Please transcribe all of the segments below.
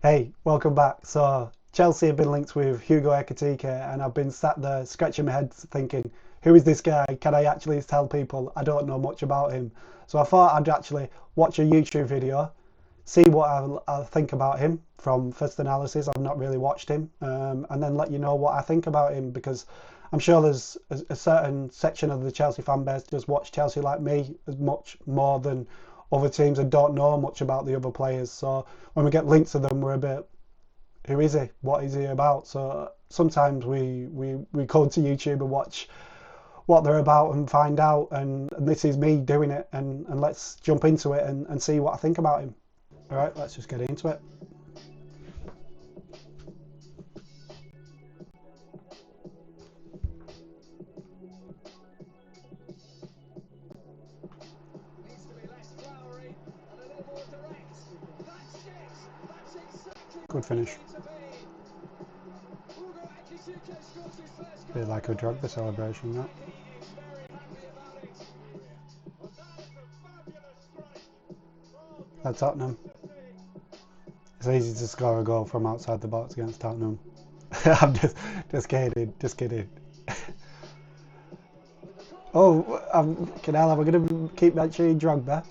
Hey, welcome back. So, Chelsea have been linked with Hugo Ekitike, and I've been sat there scratching my head thinking, who is this guy? Can I actually tell people I don't know much about him? So, I thought I'd actually watch a YouTube video, see what I'll think about him from first analysis. I've not really watched him, and then let you know what I think about him because I'm sure there's a certain section of the Chelsea fan base just watch Chelsea like me as much more than other teams and don't know much about the other players. So when we get linked to them, we're a bit, who is he? What is he about? So sometimes we go to YouTube and watch what they're about and find out. And this is me doing it. And let's jump into it and see what I think about him. All right, let's just get into it. Good finish. Bit like a Drogba celebration, that. That's Tottenham. It's easy to score a goal from outside the box against Tottenham. I'm just kidding. Oh, Canal, am I going to keep mentioning Drogba?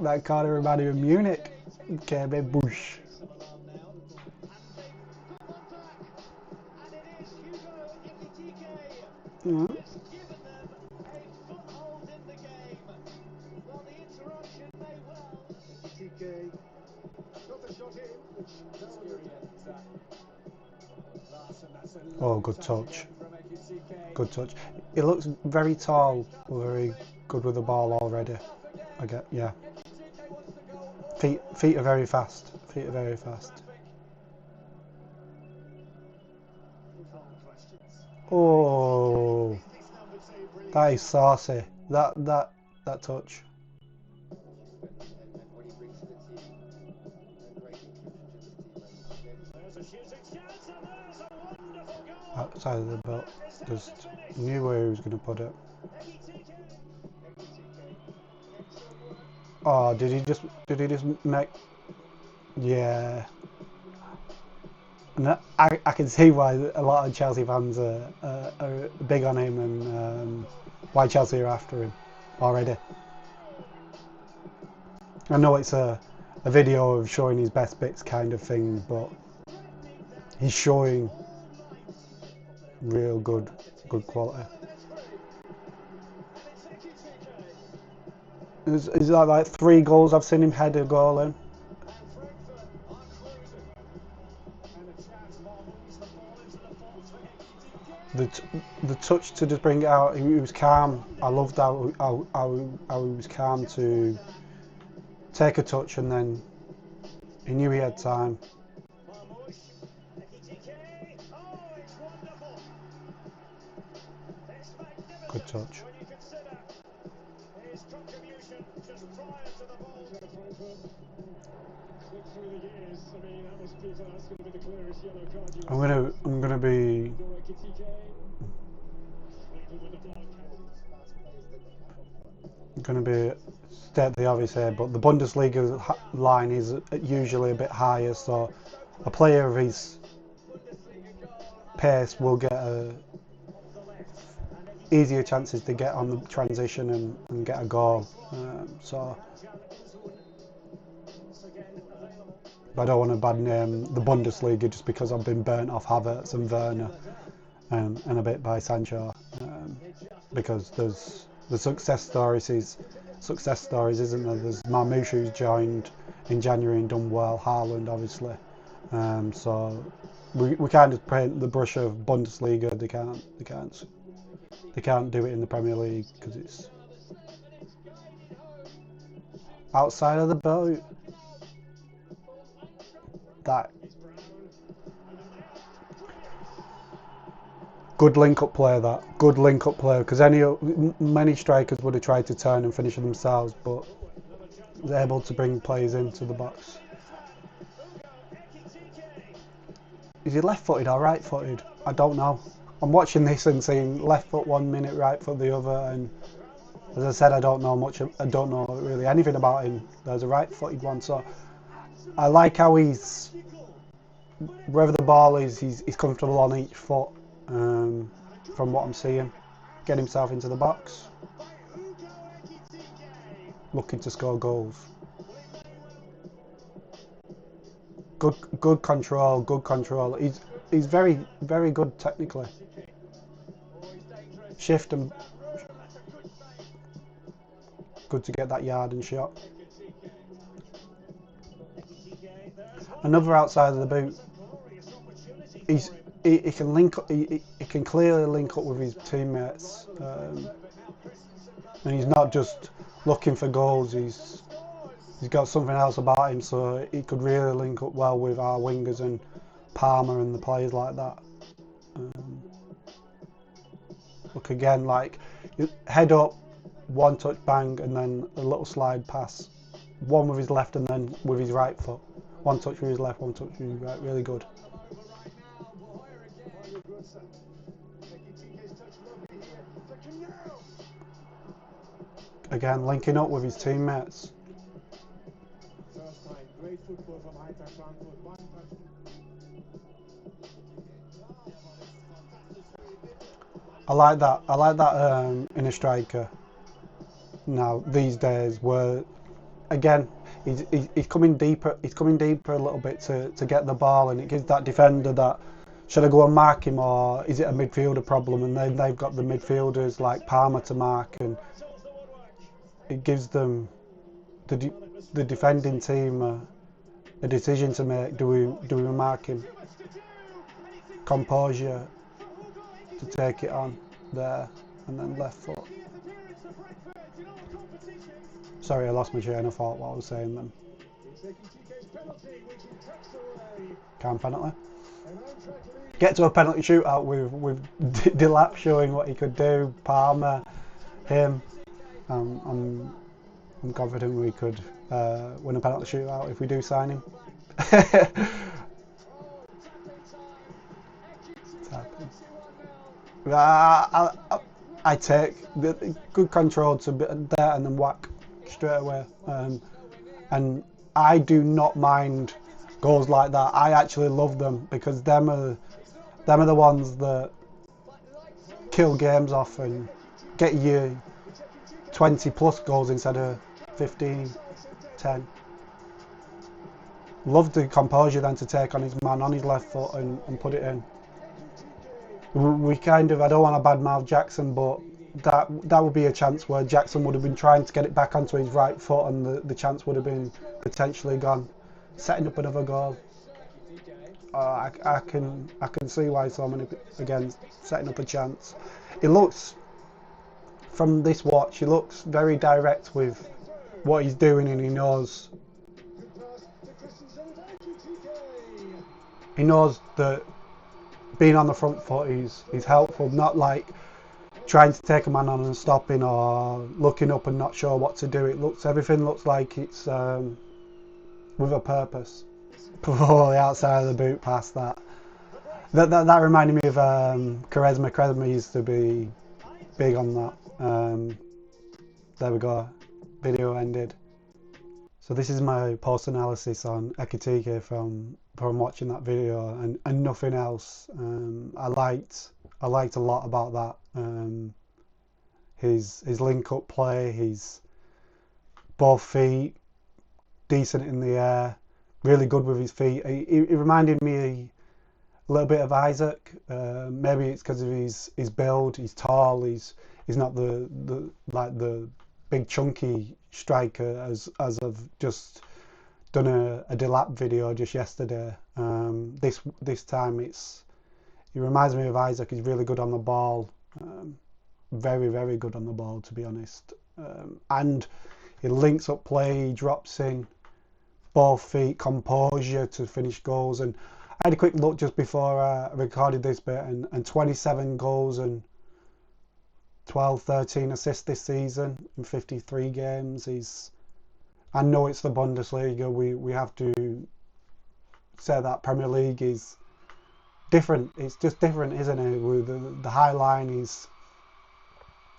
That corner reminded me of Munich. Okay, Bush. Mm. Oh, good touch. Good touch. He looks very tall, very good with the ball already. I get, yeah. Feet are very fast. Feet are very fast. Oh, that is saucy. That touch. Outside of the belt, just knew where he was going to put it. Oh, did he just make? Yeah. And I can see why a lot of Chelsea fans are big on him and why Chelsea are after him already. I know it's a video of showing his best bits kind of thing, but he's showing real good quality. Is that like 3 goals I've seen him head a goal in? The touch to just bring it out, he was calm. I loved how he was calm to take a touch and then he knew he had time. Good touch. I'm gonna be state the obvious here, but the Bundesliga line is usually a bit higher, so a player of his pace will get easier chances to get on the transition and get a goal. But I don't want to bad name the Bundesliga just because I've been burnt off Havertz and Werner and a bit by Sancho, because there's the success stories, isn't there? There's Marmoush who's joined in January and done well, Haaland obviously, so we kind of paint the brush of Bundesliga. They can't do it in the Premier League because it's outside of the boat. That good link-up play. Good link-up play because many strikers would have tried to turn and finish it themselves, but they're able to bring players into the box. Is he left-footed or right-footed? I don't know. I'm watching this and seeing left foot 1 minute, right foot the other, and as I said, I don't know much. I don't know really anything about him. There's a right-footed one, so I like how he's, wherever the ball is, he's comfortable on each foot. From what I'm seeing, get himself into the box, looking to score goals. Good control, good control. He's very good technically. Shift and good to get that yard and shot. Another outside of the boot. He can link up. He can clearly link up with his teammates, and he's not just looking for goals. He's got something else about him, so he could really link up well with our wingers and Palmer and the players like that. Look again, like head up, one touch bang, and then a little slide pass. One with his left and then with his right foot. One touch with his left, one touch with his right. Really good. Again, linking up with his teammates. I like that in a striker now these days, where again he's coming deeper. He's coming deeper a little bit to get the ball, and it gives that defender that, should I go and mark him, or is it a midfielder problem? And then they've got the midfielders like Palmer to mark, and it gives them the defending team a decision to make. Do we mark him? Composure to take it on there, and then left foot. Sorry, I lost my train of thought while I was saying them. Calm penalty. Get to a penalty shootout with Delap showing what he could do. Palmer, him. I'm confident we could win a penalty shootout if we do sign him. I take the good control to there and then whack straight away, and I do not mind goals like that. I actually love them, because them are the ones that kill games off and get you 20 plus goals instead of 15, 10. Love the composure then to take on his man on his left foot and put it in. We kind of, I don't want to badmouth Jackson, but that would be a chance where Jackson would have been trying to get it back onto his right foot, and the chance would have been potentially gone. Setting up another goal. I can see why so many, again, setting up a chance. It looks, from this watch, he looks very direct with what he's doing, and he knows that being on the front foot is helpful, not like trying to take a man on and stopping, or looking up and not sure what to do. Everything looks like it's with a purpose. Oh, the outside of the boot pass, that reminded me of Charisma. Charisma used to be big on that. There we go, video ended. So this is my post analysis on Ekitike from watching that video, and nothing else. I liked a lot about that. His link up play, his both feet, decent in the air, really good with his feet. He reminded me a little bit of Isaac. Maybe it's because of his build. He's tall. He's not the big chunky striker as I've just done a Delap video just yesterday. This time he reminds me of Isaac. He's really good on the ball, very good on the ball, to be honest, and he links up play, he drops in, both feet, composure to finish goals. And I had a quick look just before I recorded this bit, and 27 goals and 13 assists this season in 53 games. I know it's the Bundesliga, we have to say that Premier League is different. It's just different, isn't it? The high line is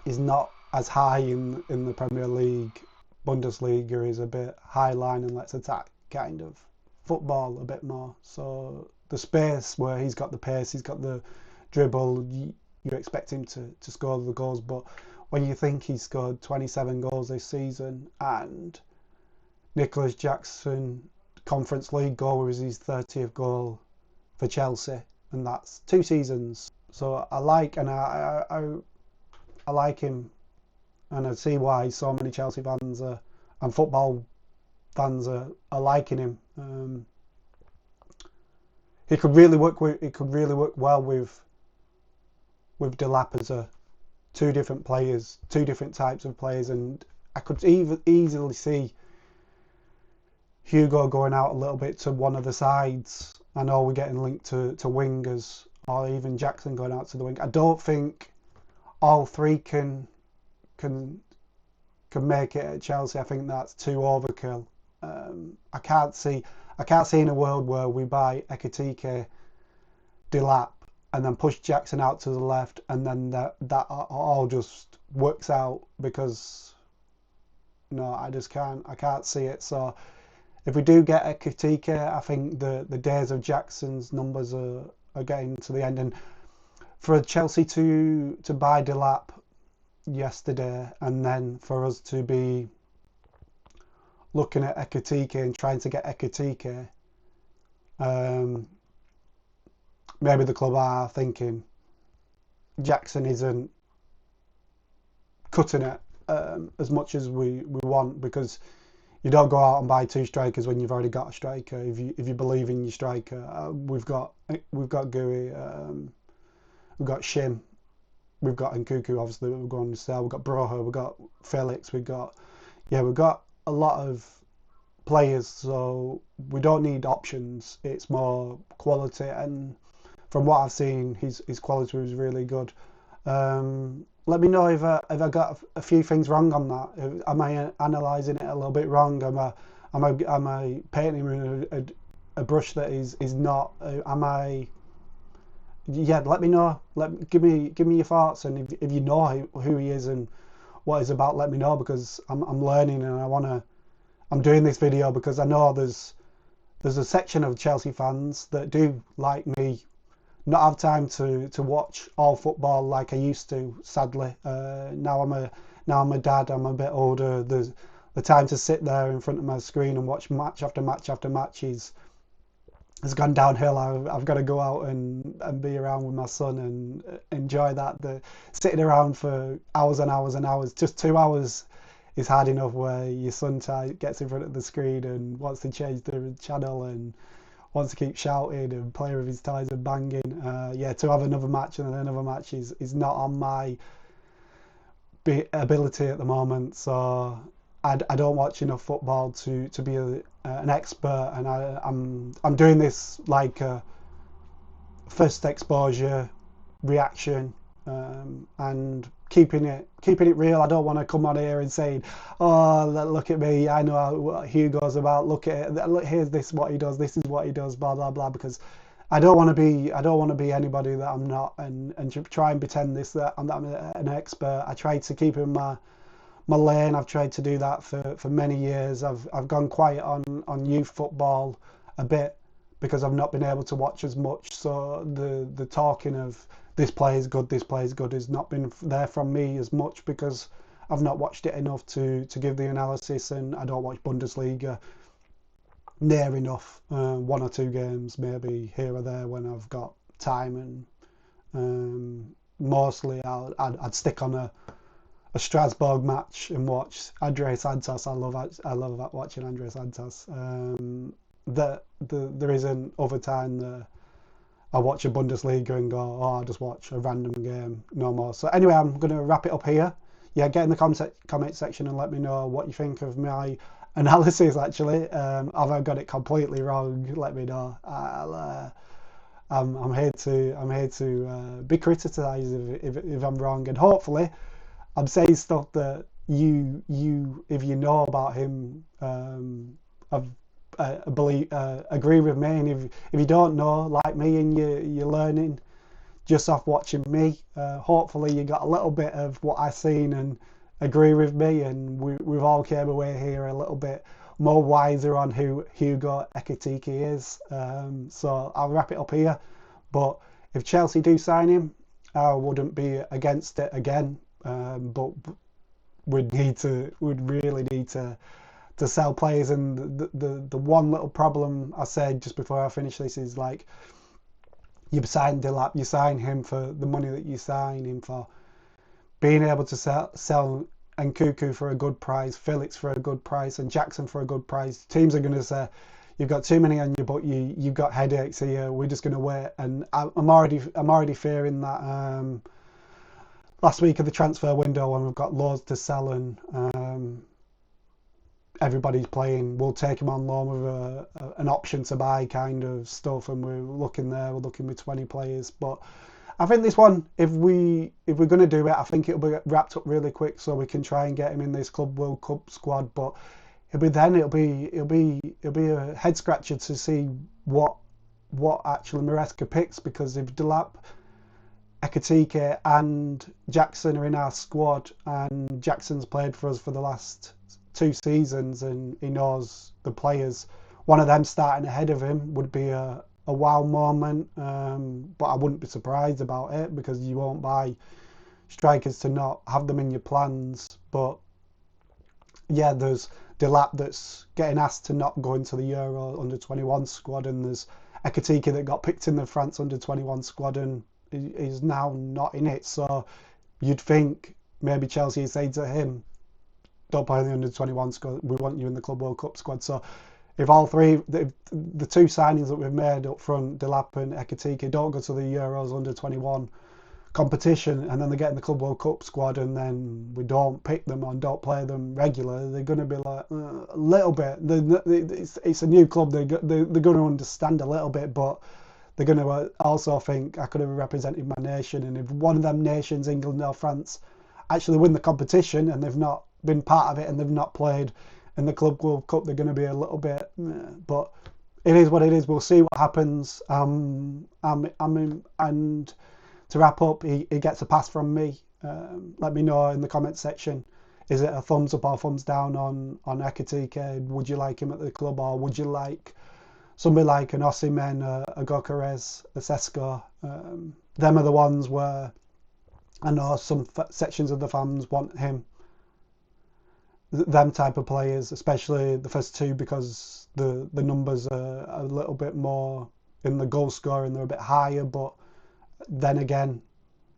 not as high in the Premier League. Bundesliga is a bit high line and let's attack, kind of. football a bit more. So the space where he's got the pace, he's got the dribble, you expect him to score the goals. But when you think he's scored 27 goals this season, and Nicholas Jackson Conference League goal was his 30th goal for Chelsea, and that's 2 seasons. So I like him, and I see why so many Chelsea fans and football fans are liking him. He could really work well with Delap as two different players, 2 different types of players, and I could easily see Hugo going out a little bit to one of the sides. I know we're getting linked to wingers, or even Jackson going out to the wing. I don't think all 3 can make it at Chelsea. I think that's too overkill. I can't see in a world where we buy Ekitike, Delap, and then push Jackson out to the left, and then that all just works out, because no, I can't see it. So if we do get Ekitike, I think the days of Jackson's numbers are getting to the end. And for Chelsea to buy Delap yesterday, and then for us to be looking at Ekitike and trying to get Ekitike, maybe the club are thinking Jackson isn't cutting it as much as we want, because you don't go out and buy 2 strikers when you've already got a striker. If you believe in your striker, we've got Gui, we've got Shim, we've got Nkuku, obviously we're going to sell, we've got Broho, we've got Felix, we've got a lot of players, so we don't need options. It's more quality, and from what I've seen, his quality was really good. Let me know if I got a few things wrong on that. Am I analysing it a little bit wrong? Am I painting with a brush that is not? Am I? Yeah, let me know. Give me your thoughts, and if you know who he is and what he's about, let me know, because I'm learning, and I'm doing this video because I know there's a section of Chelsea fans that do, like me, not have time to watch all football like I used to, sadly. Now I'm a dad, I'm a bit older. The time to sit there in front of my screen and watch match after match after match has gone downhill. I've got to go out and be around with my son and enjoy that. Sitting around for hours and hours and hours, just 2 hours is hard enough, where your son gets in front of the screen and wants to change the channel and wants to keep shouting and play with his toys and banging. To have another match and another match is not on my ability at the moment. So I don't watch enough football to be an expert, and I'm doing this like a first exposure reaction, and keeping it real. I don't want to come on here and saying, oh, look at me, I know what Hugo's about, look at it, look, here's what he does, this is what he does, blah blah blah, because I don't want to be anybody that I'm not, and try and pretend that I'm an expert. I try to keep in my lane. I've tried to do that for many years. I've gone quiet on youth football a bit because I've not been able to watch as much, so the talking of this player is good has not been there from me as much, because I've not watched it enough to give the analysis, and I don't watch Bundesliga near enough. 1 or 2 games maybe here or there when I've got time, and mostly I'd stick on a Strasbourg match and watch Andrés Santos. I love watching Andrés Santos. There isn't other time that I watch a Bundesliga and go, oh, I'll just watch a random game, no more. So anyway, I'm going to wrap it up here. Yeah, get in the comment section and let me know what you think of my analysis, actually. Have I got it completely wrong? Let me know. I'm here to be criticised if I'm wrong, and hopefully I'm saying stuff that you if you know about him, agree with me, and if you don't know, like me, and you're learning just off watching me, hopefully you got a little bit of what I've seen and agree with me, and we've all came away here a little bit more wiser on who Hugo Ekitike is. So I'll wrap it up here. But if Chelsea do sign him, I wouldn't be against it again. But we'd really need to sell players. And the one little problem I said just before I finish this is, like, you sign Delap, you sign him for the money that you sign him for. Being able to sell Nkunku for a good price, Felix for a good price, and Jackson for a good price, teams are going to say, you've got too many on your book, you've got headaches here, we're just going to wait. And I'm already fearing that last week of the transfer window, when we've got loads to sell and everybody's playing, we'll take him on loan with an option to buy kind of stuff, and we're looking with 20 players. But I think this one, if we're going to do it, I think it'll be wrapped up really quick, so we can try and get him in this Club World Cup squad. But it'll be a head scratcher to see what actually Maresca picks, because if Delap, Ekitike and Jackson are in our squad, and Jackson's played for us for the last 2 seasons and he knows the players, one of them starting ahead of him would be a wow moment. But I wouldn't be surprised about it, because you won't buy strikers to not have them in your plans. But yeah, there's Delap that's getting asked to not go into the Euro under-21 squad, and there's Ekitike that got picked in the France under-21 squad and is now not in it. So you'd think maybe Chelsea say to him, don't play in the under-21 squad, we want you in the Club World Cup squad. So if all three, the 2 signings that we've made up front, Delap and Ekitike, don't go to the Euros under-21 competition, and then they get in the Club World Cup squad, and then we don't pick them and don't play them regular, they're going to be like, a little bit, it's a new club, they're going to understand a little bit, but they're going to also think, I could have represented my nation. And if one of them nations, England or France, actually win the competition and they've not been part of it and they've not played in the Club World Cup, they're going to be a little bit, but it is what it is. We'll see what happens. And to wrap up, he gets a pass from me. Let me know in the comment section, is it a thumbs up or thumbs down on Ekitike? Would you like him at the club, or would you like somebody like an Osimhen, a Gyökeres, a Sesko? Them are the ones where I know some sections of the fans want him. Them type of players, especially the first 2, because the numbers are a little bit more in the goal scoring, they're a bit higher. But then again,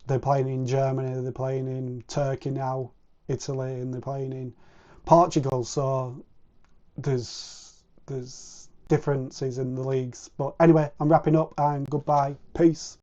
they're playing in Germany, they're playing in Turkey now, Italy, and they're playing in Portugal. So there's differences in the leagues. But anyway, I'm wrapping up, and goodbye, peace.